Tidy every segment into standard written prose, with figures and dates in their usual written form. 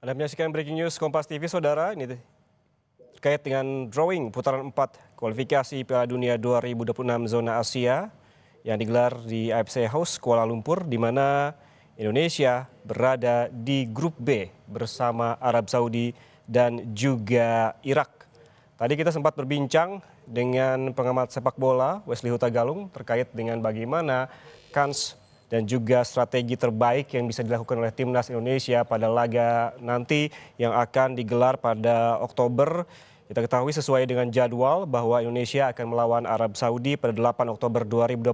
Anda menyaksikan Breaking News Kompas TV, Saudara. Ini terkait dengan drawing putaran 4 kualifikasi Piala Dunia 2026 zona Asia yang digelar di AFC House Kuala Lumpur, di mana Indonesia berada di grup B bersama Arab Saudi dan juga Irak. Tadi kita sempat berbincang dengan pengamat sepak bola Wesley Hutagalung terkait dengan bagaimana kans dan juga strategi terbaik yang bisa dilakukan oleh timnas Indonesia pada laga nanti yang akan digelar pada Oktober. Kita ketahui sesuai dengan jadwal bahwa Indonesia akan melawan Arab Saudi pada 8 Oktober 2025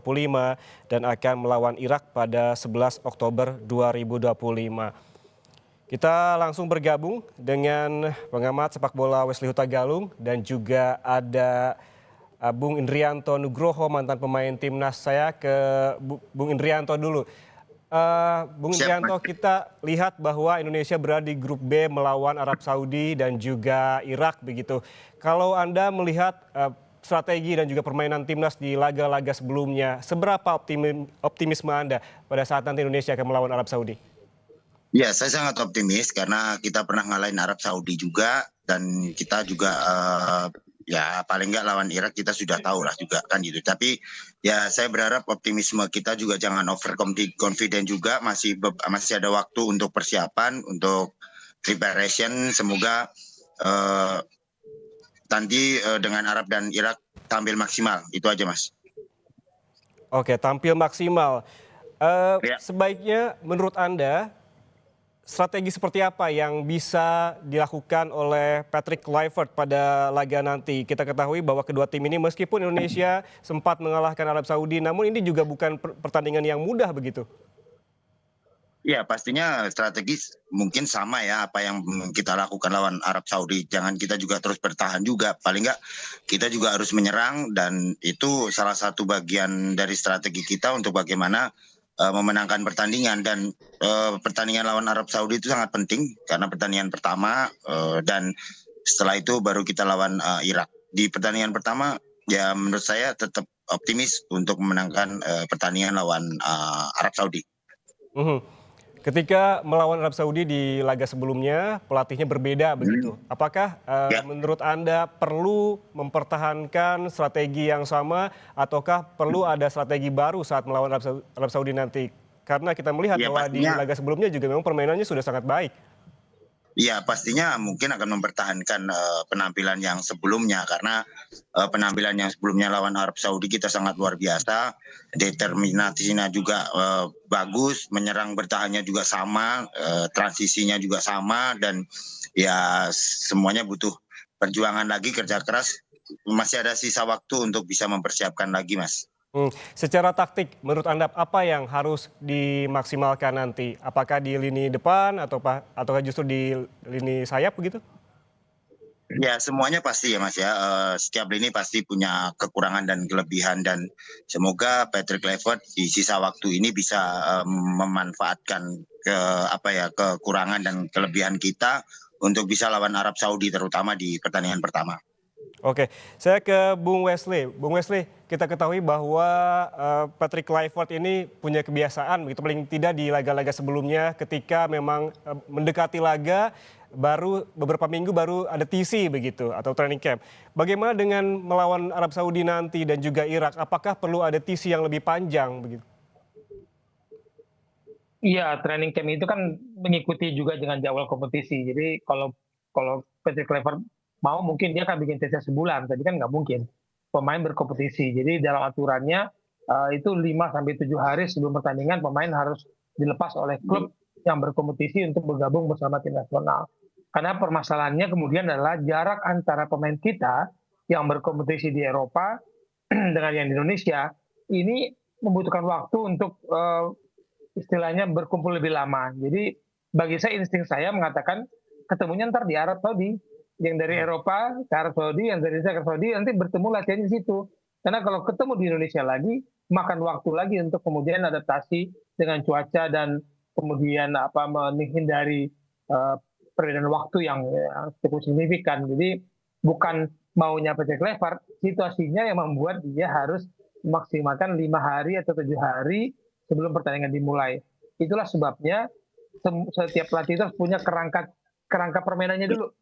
dan akan melawan Irak pada 11 Oktober 2025. Kita langsung bergabung dengan pengamat sepak bola Wesley Hutagalung dan juga ada Bung Indrianto Nugroho, mantan pemain timnas. Saya ke Bung Indrianto dulu. Bung Indrianto, kita lihat bahwa Indonesia berada di grup B melawan Arab Saudi dan juga Irak begitu. Kalau Anda melihat strategi dan juga permainan timnas di laga-laga sebelumnya, seberapa optimisme Anda pada saat nanti Indonesia akan melawan Arab Saudi? Ya, saya sangat optimis karena kita pernah ngalahin Arab Saudi juga dan kita juga ya paling nggak lawan Irak kita sudah tahu lah juga kan gitu. Tapi ya saya berharap optimisme kita juga jangan over confident juga, masih ada waktu untuk persiapan, untuk preparation. Semoga nanti dengan Arab dan Irak tampil maksimal. Itu aja, Mas. Oke, tampil maksimal. Ya. Sebaiknya menurut Anda strategi seperti apa yang bisa dilakukan oleh Patrick Kluivert pada laga nanti? Kita ketahui bahwa kedua tim ini meskipun Indonesia sempat mengalahkan Arab Saudi, namun ini juga bukan pertandingan yang mudah begitu. Ya, pastinya strategis mungkin sama ya apa yang kita lakukan lawan Arab Saudi. Jangan kita juga terus bertahan juga. Paling nggak kita juga harus menyerang dan itu salah satu bagian dari strategi kita untuk bagaimana memenangkan pertandingan. Dan pertandingan lawan Arab Saudi itu sangat penting karena pertandingan pertama dan setelah itu baru kita lawan Irak. Di pertandingan pertama ya menurut saya tetap optimis untuk memenangkan pertandingan lawan Arab Saudi. Ketika melawan Arab Saudi di laga sebelumnya, pelatihnya berbeda begitu. Apakah menurut Anda perlu mempertahankan strategi yang sama ataukah perlu ada strategi baru saat melawan Arab Saudi nanti? Karena kita melihat Ya, bahwa di pastinya. laga sebelumnya juga memang permainannya sudah sangat baik. Iya, pastinya mungkin akan mempertahankan penampilan yang sebelumnya karena penampilan yang sebelumnya lawan Arab Saudi kita sangat luar biasa, determinasinya juga bagus, menyerang bertahannya juga sama, transisinya juga sama dan ya semuanya butuh perjuangan lagi, kerja keras. Masih ada sisa waktu untuk bisa mempersiapkan lagi, Mas. Secara taktik, menurut Anda apa yang harus dimaksimalkan nanti? Apakah di lini depan ataukah justru di lini sayap begitu? Ya, semuanya pasti ya, Mas, ya, setiap lini pasti punya kekurangan dan kelebihan dan semoga Patrick Kluivert di sisa waktu ini bisa, memanfaatkan kekurangan dan kelebihan kita untuk bisa lawan Arab Saudi terutama di pertandingan pertama. Oke, saya ke Bung Wesley. Bung Wesley, kita ketahui bahwa Patrick Kluivert ini punya kebiasaan begitu paling tidak di laga-laga sebelumnya ketika memang mendekati laga baru beberapa minggu baru ada TC begitu atau training camp. Bagaimana dengan melawan Arab Saudi nanti dan juga Irak? Apakah perlu ada TC yang lebih panjang begitu? Iya, training camp itu kan mengikuti juga dengan jadwal kompetisi. Jadi kalau kalau Patrick Kluivert mau mungkin dia akan bikin tesnya sebulan, tapi kan nggak mungkin. Pemain berkompetisi. Jadi dalam aturannya itu 5 sampai 7 hari sebelum pertandingan pemain harus dilepas oleh klub yang berkompetisi untuk bergabung bersama tim nasional. Karena permasalahannya kemudian adalah jarak antara pemain kita yang berkompetisi di Eropa dengan yang di Indonesia ini membutuhkan waktu untuk istilahnya berkumpul lebih lama. Jadi bagi saya insting saya mengatakan ketemunya ntar di Arab Saudi. Yang dari Eropa ke Arab Saudi, yang dari Indonesia ke Saudi, nanti bertemu latihan di situ. Karena kalau ketemu di Indonesia lagi, makan waktu lagi untuk kemudian adaptasi dengan cuaca dan kemudian menghindari perbedaan waktu yang cukup signifikan. Jadi bukan maunya Patrick Kluivert, situasinya yang membuat dia harus memaksimalkan 5 hari atau 7 hari sebelum pertandingan dimulai. Itulah sebabnya setiap pelatih itu punya kerangka kerangka permainannya dulu.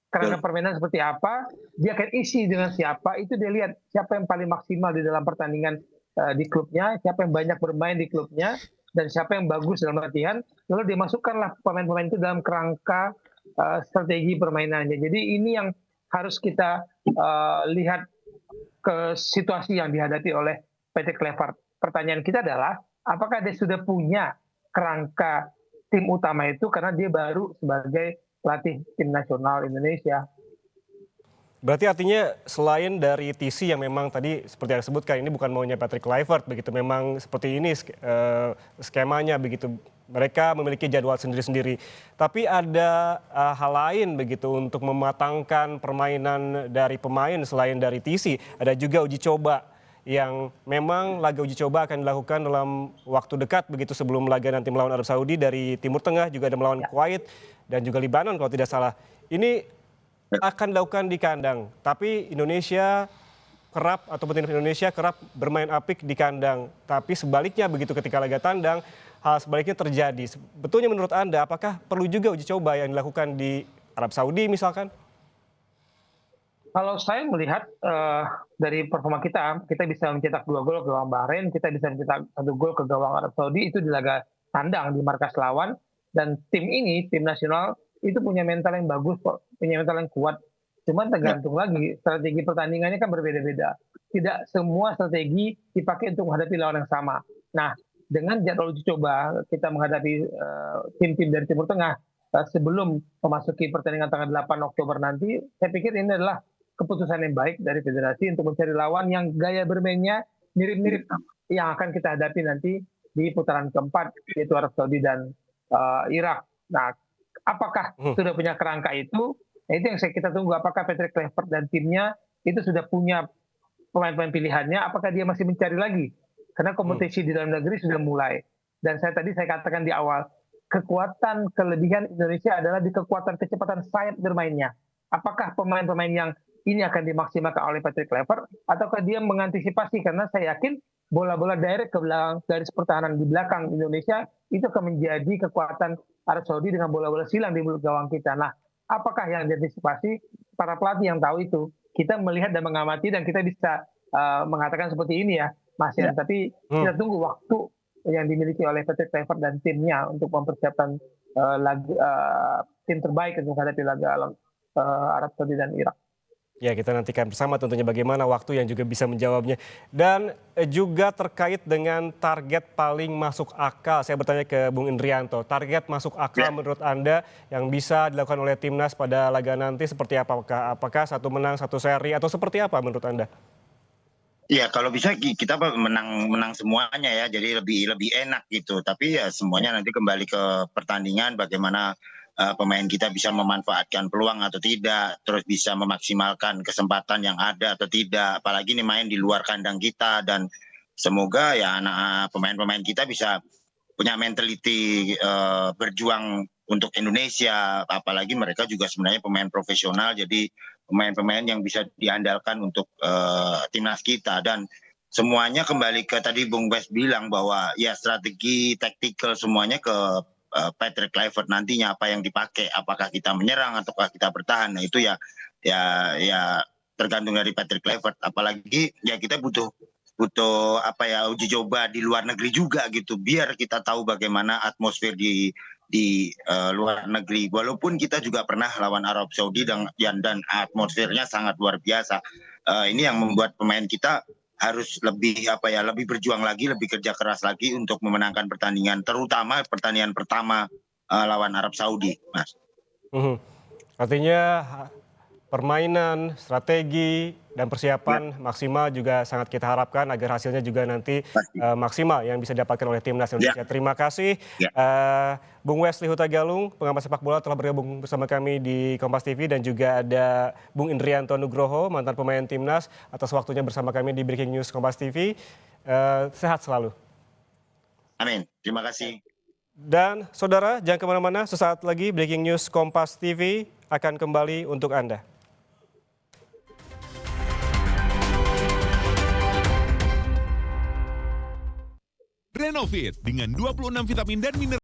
Kerangka permainan seperti apa, dia akan isi dengan siapa, itu dia lihat siapa yang paling maksimal di dalam pertandingan di klubnya, siapa yang banyak bermain di klubnya, dan siapa yang bagus dalam latihan, lalu dimasukkanlah pemain-pemain itu dalam kerangka strategi permainannya. Jadi ini yang harus kita lihat ke situasi yang dihadapi oleh Patrick Kluivert. Pertanyaan kita adalah, apakah dia sudah punya kerangka tim utama itu karena dia baru sebagai pelatih tim nasional Indonesia. Berarti artinya selain dari TC yang memang tadi seperti yang disebutkan ini bukan maunya Patrick Kluivert begitu, memang seperti ini skemanya begitu. Mereka memiliki jadwal sendiri-sendiri. Tapi ada hal lain begitu untuk mematangkan permainan dari pemain selain dari TC. Ada juga uji coba yang memang laga uji coba akan dilakukan dalam waktu dekat begitu sebelum laga nanti melawan Arab Saudi. Dari Timur Tengah juga ada melawan Kuwait dan juga Libanon kalau tidak salah. Ini akan dilakukan di kandang, tapi Indonesia kerap ataupun tim Indonesia kerap bermain apik di kandang. Tapi sebaliknya begitu ketika laga tandang, hal sebaliknya terjadi. Betulnya menurut Anda, apakah perlu juga uji coba yang dilakukan di Arab Saudi misalkan? Kalau saya melihat dari performa kita bisa mencetak 2 gol ke gawang Bahrain, kita bisa mencetak 1 gol ke gawang Arab Saudi, itu di laga tandang di markas lawan. Dan tim ini, tim nasional, itu punya mental yang bagus kok, punya mental yang kuat. Cuman tergantung lagi, strategi pertandingannya kan berbeda-beda. Tidak semua strategi dipakai untuk menghadapi lawan yang sama. Nah, dengan jadwal uji coba, kita menghadapi tim-tim dari Timur Tengah sebelum memasuki pertandingan tanggal 8 Oktober nanti, saya pikir ini adalah keputusan yang baik dari federasi untuk mencari lawan yang gaya bermainnya mirip-mirip yang akan kita hadapi nanti di putaran keempat, yaitu Arab Saudi dan Irak. Nah, apakah sudah punya kerangka itu? Nah, itu yang kita tunggu. Apakah Patrick Kluivert dan timnya itu sudah punya pemain-pemain pilihannya? Apakah dia masih mencari lagi? Karena kompetisi di dalam negeri sudah mulai. Dan saya katakan di awal, kekuatan kelebihan Indonesia adalah di kekuatan kecepatan sayap bermainnya. Apakah pemain-pemain yang ini akan dimaksimalkan oleh Patrick Kluivert, ataukah dia mengantisipasi? Karena saya yakin bola-bola direct ke belakang, garis pertahanan di belakang Indonesia itu akan menjadi kekuatan Arab Saudi dengan bola-bola silang di mulut gawang kita. Nah, apakah yang diantisipasi? Para pelatih yang tahu itu. Kita melihat dan mengamati dan kita bisa mengatakan seperti ini ya, Mas Yan. Tapi kita tunggu waktu yang dimiliki oleh Patrick Kluivert dan timnya untuk mempersiapkan tim terbaik untuk menghadapi laga Arab Saudi dan Irak. Ya, kita nantikan bersama tentunya bagaimana waktu yang juga bisa menjawabnya. Dan juga terkait dengan target paling masuk akal, saya bertanya ke Bung Indrianto, target masuk akal menurut Anda yang bisa dilakukan oleh Timnas pada laga nanti seperti apa? Apakah 1 menang 1 seri atau seperti apa menurut Anda? Ya, kalau bisa kita menang semuanya ya, jadi lebih enak gitu. Tapi ya semuanya nanti kembali ke pertandingan, bagaimana pemain kita bisa memanfaatkan peluang atau tidak, terus bisa memaksimalkan kesempatan yang ada atau tidak, apalagi ini main di luar kandang kita. Dan semoga ya pemain-pemain kita bisa punya mentality berjuang untuk Indonesia, apalagi mereka juga sebenarnya pemain profesional, jadi pemain-pemain yang bisa diandalkan untuk timnas kita. Dan semuanya kembali ke tadi Bung Wes bilang bahwa ya strategi taktikal semuanya ke Patrick Kluivert nantinya apa yang dipakai, apakah kita menyerang ataukah kita bertahan. Nah, itu ya tergantung dari Patrick Kluivert. Apalagi ya kita butuh uji coba di luar negeri juga gitu, biar kita tahu bagaimana atmosfer di luar negeri. Walaupun kita juga pernah lawan Arab Saudi dan atmosfernya sangat luar biasa. Ini yang membuat pemain kita harus lebih berjuang lagi, lebih kerja keras lagi untuk memenangkan pertandingan, terutama pertandingan pertama lawan Arab Saudi, Mas. Artinya permainan, strategi, dan persiapan maksimal juga sangat kita harapkan agar hasilnya juga nanti maksimal yang bisa didapatkan oleh Timnas Indonesia. Terima kasih Bung Wesley Huta Galung, pengamat sepak bola telah bergabung bersama kami di Kompas TV, dan juga ada Bung Indrianto Nugroho, mantan pemain Timnas, atas waktunya bersama kami di Breaking News Kompas TV. Sehat selalu. Amin, terima kasih. Dan saudara, jangan kemana-mana, sesaat lagi Breaking News Kompas TV akan kembali untuk Anda. Renovit dengan 26 vitamin dan mineral